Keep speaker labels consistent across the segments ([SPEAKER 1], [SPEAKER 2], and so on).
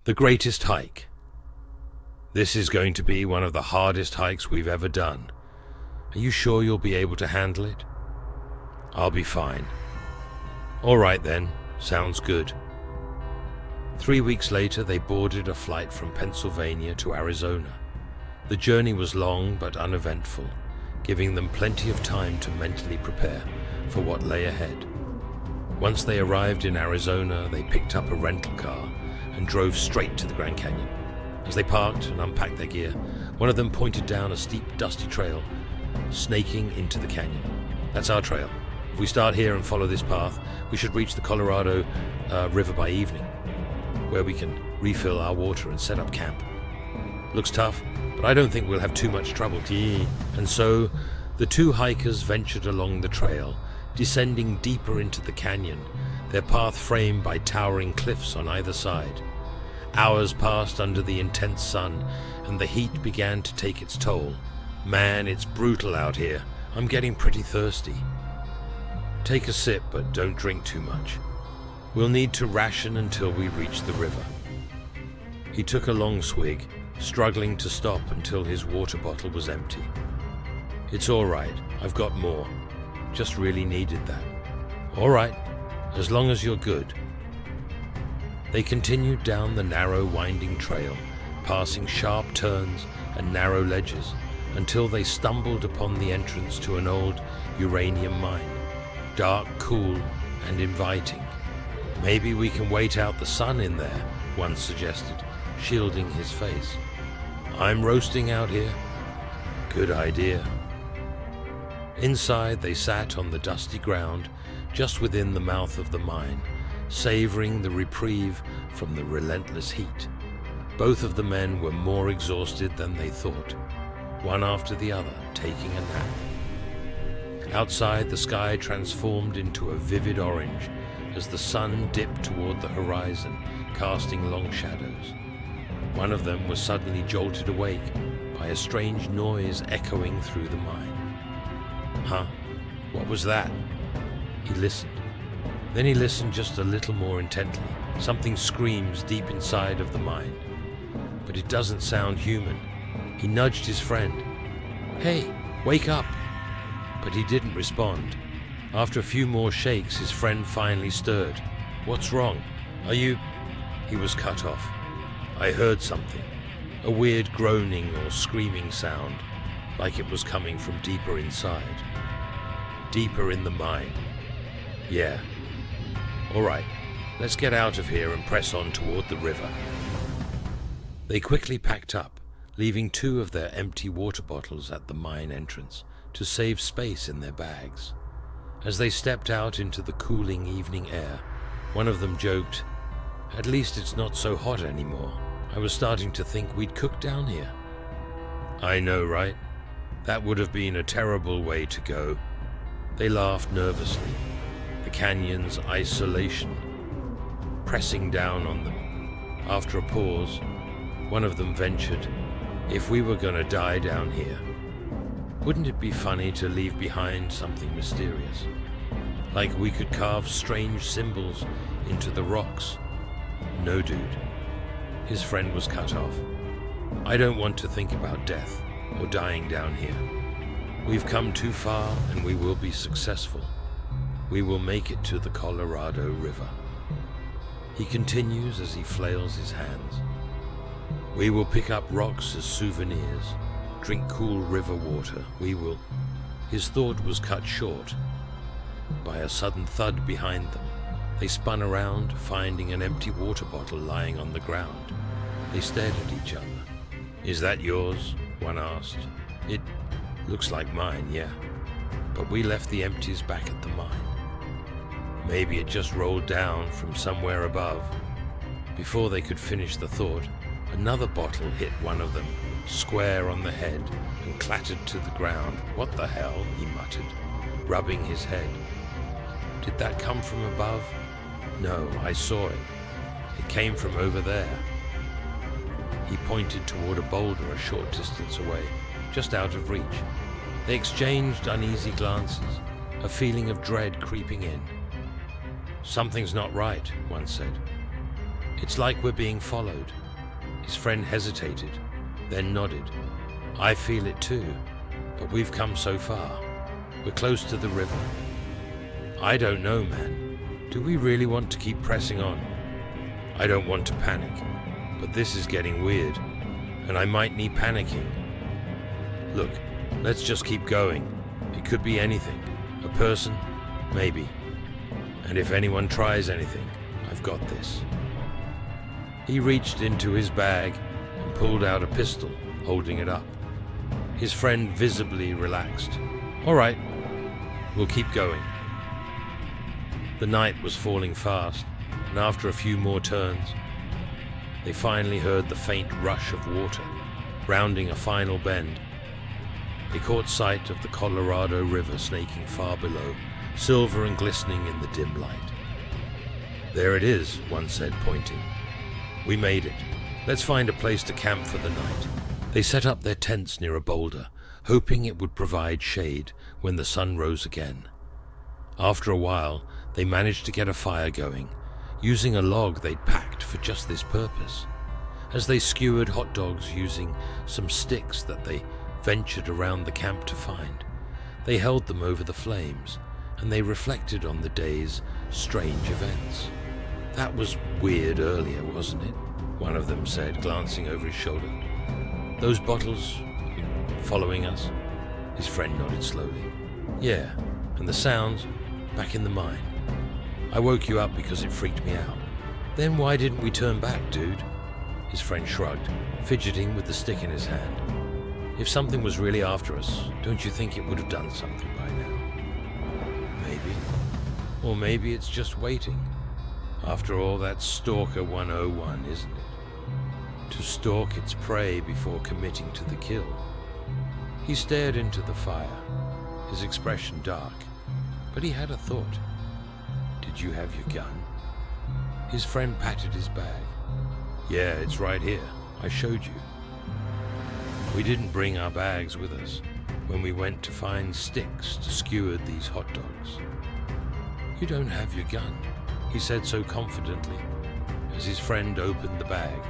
[SPEAKER 1] The greatest hike. This is going to be one of the hardest hikes we've ever done. Are you sure you'll be able to handle it? I'll be fine. All right then, sounds good. 3 weeks later, they boarded a flight from Pennsylvania to Arizona. The journey was long but uneventful, giving them plenty of time to mentally prepare for what lay ahead. Once they arrived in Arizona, they picked up a rental car and drove straight to the Grand Canyon. As they parked and unpacked their gear, one of them pointed down a steep, dusty trail, snaking into the canyon. That's our trail. If we start here and follow this path, we should reach the Colorado River by evening, where we can refill our water and set up camp. Looks tough, but I don't think we'll have too much trouble. And so, the two hikers ventured along the trail, descending deeper into the canyon, their path framed by towering cliffs on either side. Hours passed under the intense sun, and the heat began to take its toll. Man, it's brutal out here. I'm getting pretty thirsty. Take a sip, but don't drink too much. We'll need to ration until we reach the river. He took a long swig, struggling to stop until his water bottle was empty. It's all right, I've got more. Just really needed that. All right, as long as you're good. They continued down the narrow, winding trail, passing sharp turns and narrow ledges, until they stumbled upon the entrance to an old uranium mine. Dark, cool, and inviting. Maybe we can wait out the sun in there, one suggested, shielding his face. I'm roasting out here. Good idea. Inside, they sat on the dusty ground just within the mouth of the mine, savoring the reprieve from the relentless heat. Both of the men were more exhausted than they thought, one after the other taking a nap. Outside, the sky transformed into a vivid orange as the sun dipped toward the horizon, casting long shadows. One of them was suddenly jolted awake by a strange noise echoing through the mine. Huh? What was that? He listened. Then he listened just a little more intently. Something screams deep inside of the mine. But it doesn't sound human. He nudged his friend. Hey, wake up! But he didn't respond. After a few more shakes, his friend finally stirred. What's wrong? Are you... He was cut off. I heard something. A weird groaning or screaming sound, like it was coming from deeper inside. Deeper in the mine. Yeah. All right, let's get out of here and press on toward the river. They quickly packed up, leaving 2 of their empty water bottles at the mine entrance to save space in their bags. As they stepped out into the cooling evening air, one of them joked, "At least it's not so hot anymore. I was starting to think we'd cook down here." I know, right? That would have been a terrible way to go. They laughed nervously, the canyon's isolation pressing down on them. After a pause, one of them ventured, "If we were gonna die down here, wouldn't it be funny to leave behind something mysterious? Like we could carve strange symbols into the rocks." No, dude. His friend was cut off. I don't want to think about death or dying down here. We've come too far and we will be successful. We will make it to the Colorado River. He continues as he flails his hands. We will pick up rocks as souvenirs, drink cool river water. We will... His thought was cut short by a sudden thud behind them. They spun around, finding an empty water bottle lying on the ground. They stared at each other. Is that yours? One asked. It looks like mine, yeah. But we left the empties back at the mine. Maybe it just rolled down from somewhere above. Before they could finish the thought, another bottle hit one of them, square on the head, and clattered to the ground. What the hell? He muttered, rubbing his head. Did that come from above? No, I saw it. It came from over there. He pointed toward a boulder a short distance away, just out of reach. They exchanged uneasy glances, a feeling of dread creeping in. Something's not right, one said. It's like we're being followed." His friend hesitated, then nodded. "I feel it too, but we've come so far. We're close to the river." "I don't know, man. Do we really want to keep pressing on?" "I don't want to panic, but this is getting weird, and I might need panicking." "Look, let's just keep going. It could be anything. A person, maybe. And if anyone tries anything, I've got this." He reached into his bag and pulled out a pistol, holding it up. His friend visibly relaxed. "All right, we'll keep going." The night was falling fast, and after a few more turns, they finally heard the faint rush of water, rounding a final bend. They caught sight of the Colorado River snaking far below, silver and glistening in the dim light. "There it is," one said, pointing. "We made it. Let's find a place to camp for the night." They set up their tents near a boulder, hoping it would provide shade when the sun rose again. After a while, they managed to get a fire going, using a log they'd packed for just this purpose. As they skewered hot dogs using some sticks that they ventured around the camp to find, they held them over the flames, and they reflected on the day's strange events. "That was weird earlier, wasn't it?" one of them said, glancing over his shoulder. "Those bottles following us?" His friend nodded slowly. "Yeah, and the sounds back in the mine. I woke you up because it freaked me out." "Then why didn't we turn back, dude?" His friend shrugged, fidgeting with the stick in his hand. "If something was really after us, don't you think it would have done something by now?" "Maybe. Or maybe it's just waiting. After all, that's Stalker 101, isn't it? To stalk its prey before committing to the kill." He stared into the fire, his expression dark, but he had a thought. "Did you have your gun?" His friend patted his bag. "Yeah, it's right here. I showed you." "We didn't bring our bags with us when we went to find sticks to skewer these hot dogs." "You don't have your gun," he said so confidently, as his friend opened the bag.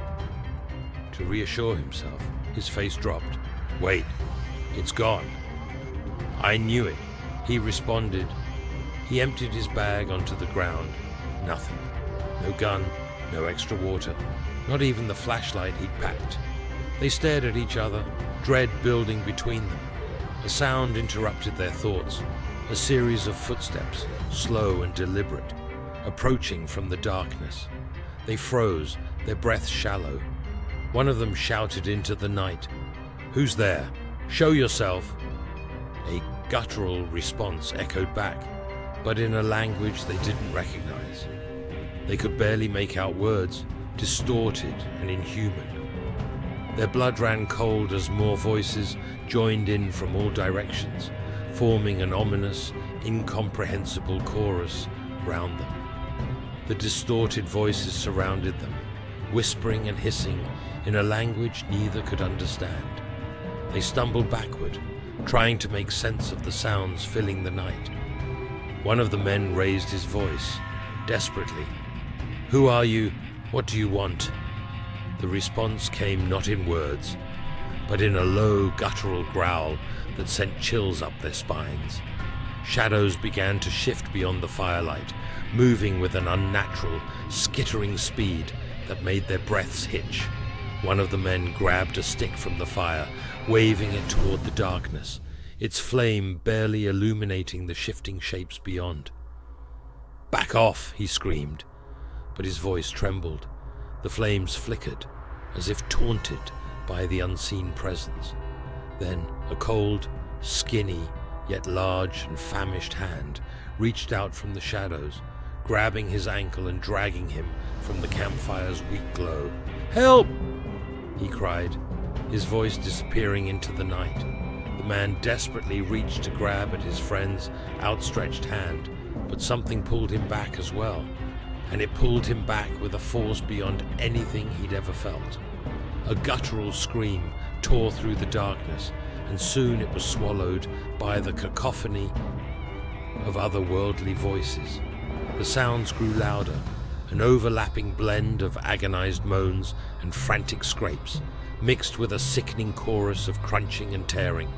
[SPEAKER 1] To reassure himself, his face dropped. "Wait, it's gone." "I knew it," he responded. He emptied his bag onto the ground. Nothing. No gun, no extra water, not even the flashlight he'd packed. They stared at each other, dread building between them. A sound interrupted their thoughts, a series of footsteps, slow and deliberate, approaching from the darkness. They froze, their breaths shallow. One of them shouted into the night, "Who's there? Show yourself!" A guttural response echoed back, but in a language they didn't recognize. They could barely make out words, distorted and inhuman. Their blood ran cold as more voices joined in from all directions, forming an ominous, incomprehensible chorus round them. The distorted voices surrounded them, whispering and hissing in a language neither could understand. They stumbled backward, trying to make sense of the sounds filling the night. One of the men raised his voice, desperately. "Who are you? What do you want?" The response came not in words, but in a low, guttural growl that sent chills up their spines. Shadows began to shift beyond the firelight, moving with an unnatural, skittering speed that made their breaths hitch. One of the men grabbed a stick from the fire, waving it toward the darkness, its flame barely illuminating the shifting shapes beyond. "Back off!" he screamed, but his voice trembled. The flames flickered, as if taunted by the unseen presence. Then a cold, skinny, yet large and famished hand reached out from the shadows, grabbing his ankle and dragging him from the campfire's weak glow. "Help!" he cried, his voice disappearing into the night. The man desperately reached to grab at his friend's outstretched hand, but something pulled him back as well, and it pulled him back with a force beyond anything he'd ever felt. A guttural scream tore through the darkness, and soon it was swallowed by the cacophony of otherworldly voices. The sounds grew louder, an overlapping blend of agonized moans and frantic scrapes, mixed with a sickening chorus of crunching and tearing.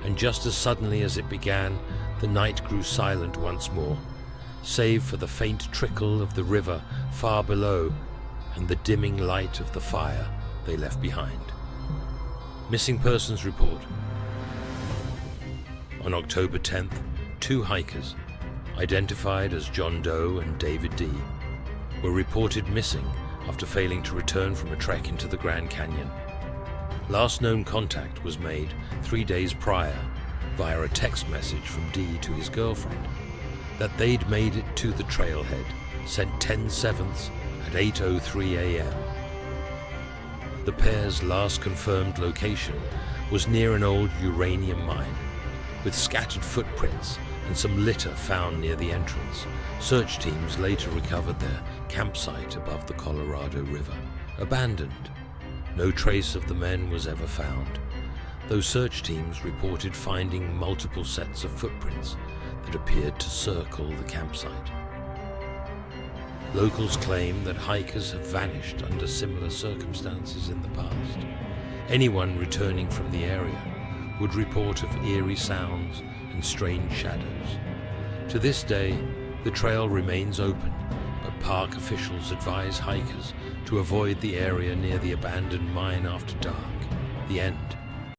[SPEAKER 1] And just as suddenly as it began, the night grew silent once more, save for the faint trickle of the river far below and the dimming light of the fire they left behind. Missing persons report. On October 10th, 2 hikers, identified as John Doe and David D., were reported missing after failing to return from a trek into the Grand Canyon. Last known contact was made 3 days prior via a text message from D to his girlfriend that they'd made it to the trailhead, sent 10/7 at 8:03 a.m. The pair's last confirmed location was near an old uranium mine, with scattered footprints and some litter found near the entrance. Search teams later recovered their campsite above the Colorado River, abandoned. No trace of the men was ever found, though search teams reported finding multiple sets of footprints that appeared to circle the campsite. Locals claim that hikers have vanished under similar circumstances in the past. Anyone returning from the area would report of eerie sounds and strange shadows. To this day, the trail remains open, but park officials advise hikers to avoid the area near the abandoned mine after dark, the end